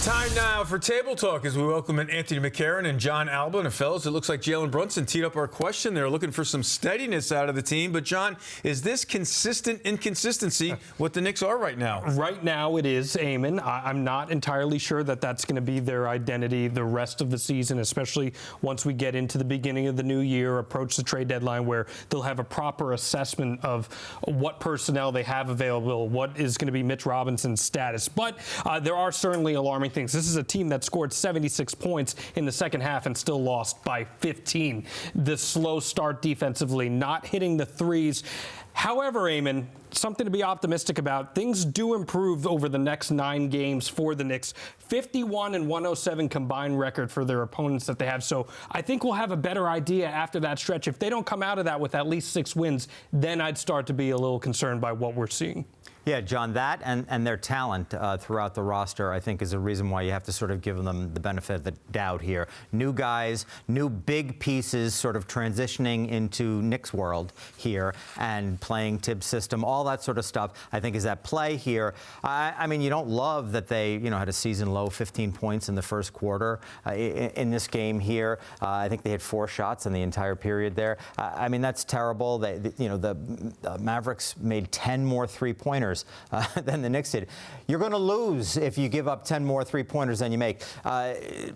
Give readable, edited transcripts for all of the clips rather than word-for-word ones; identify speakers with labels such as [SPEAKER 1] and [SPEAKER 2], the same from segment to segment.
[SPEAKER 1] Time now for Table Talk as we welcome in Anthony McCarron and John Alba. And fellas, it looks like Jalen Brunson teed up our question. They're looking for some steadiness out of the team. But, John, is this consistent inconsistency what the Knicks are right now?
[SPEAKER 2] Right now it is, Eamon. I'm not entirely sure that that's going to be their identity the rest of the season, especially once we get into the beginning of the new year, approach the trade deadline, where they'll have a proper assessment of what personnel they have available, what is going to be Mitch Robinson's status. But there are certainly alarming things. This is a team that scored 76 points in the second half and still lost by 15. The slow start defensively, not hitting the threes. However, Eamon, something to be optimistic about. Things do improve over the next 9 games for the Knicks. 51 and 107 combined record for their opponents that they have. So I think we'll have a better idea after that stretch. If they don't come out of that with at least 6 wins, then I'd start to be a little concerned by what we're seeing.
[SPEAKER 3] Yeah, John, that and their talent throughout the roster, I think, is a reason why you have to sort of give them the benefit of the doubt here. New guys, new big pieces sort of transitioning into Knicks world here and playing Tibbs' system, all that sort of stuff, I think, is at play here. I mean, you don't love that they, had a season low 15 points in the first quarter in this game here. I think they had 4 shots in the entire period there. I mean, that's terrible. The Mavericks made 10 more three-pointers than the Knicks did. You're going to lose if you give up 10 more three-pointers than you make.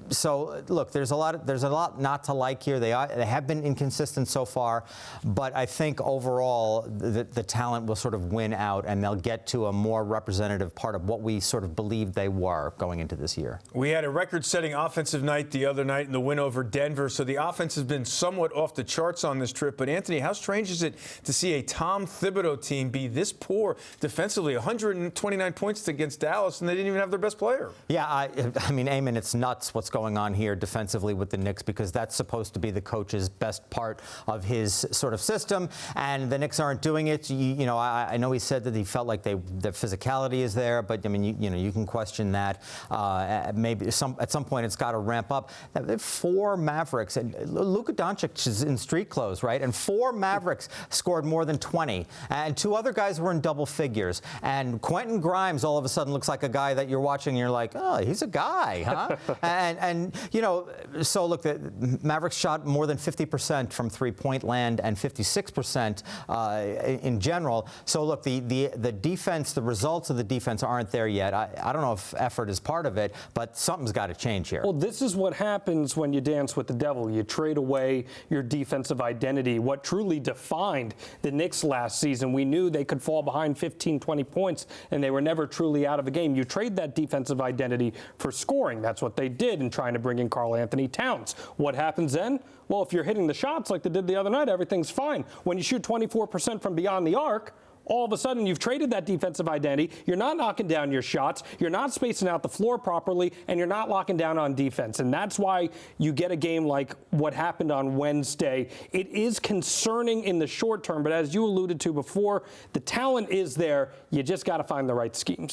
[SPEAKER 3] So look, there's a lot not to like here. They have been inconsistent so far, but I think overall the talent will sort of win out, and they'll get to a more representative part of what we sort of believed they were going into this year.
[SPEAKER 1] We had a record-setting offensive night the other night in the win over Denver, so the offense has been somewhat off the charts on this trip. But Anthony, how strange is it to see a Tom Thibodeau team be this poor defensively? 129 points against Dallas, and they didn't even have their best player. Yeah,
[SPEAKER 3] I mean, Eamon, it's nuts what's going on here defensively with the Knicks, because that's supposed to be the coach's best part of his sort of system, and the Knicks aren't doing it. I know he said that he felt like the physicality is there, but I mean, you can question that. Maybe at some point it's got to ramp up. 4 Mavericks, and Luka Doncic is in street clothes, right? And 4 Mavericks scored more than 20, and 2 other guys were in double figures. And Quentin Grimes all of a sudden looks like a guy that you're watching and you're like, oh, he's a guy, huh? So look, the Mavericks shot more than 50% from three-point land and 56% in general. So look, the defense, the results of the defense aren't there yet. I don't know if effort is part of it, but something's got to change here.
[SPEAKER 2] Well, this is what happens when you dance with the devil. You trade away your defensive identity. What truly defined the Knicks last season, we knew they could fall behind 15, 20 points, and they were never truly out of a game. You trade that defensive identity for scoring. That's what they did in trying to bring in Karl Anthony Towns. What happens then? Well, if you're hitting the shots like they did the other night, everything's fine. When you shoot 24% from beyond the arc, all of a sudden you've traded that defensive identity. You're not knocking down your shots. You're not spacing out the floor properly, and you're not locking down on defense. And that's why you get a game like what happened on Wednesday. It is concerning in the short term, but as you alluded to before, the talent is there. You just got to find the right schemes.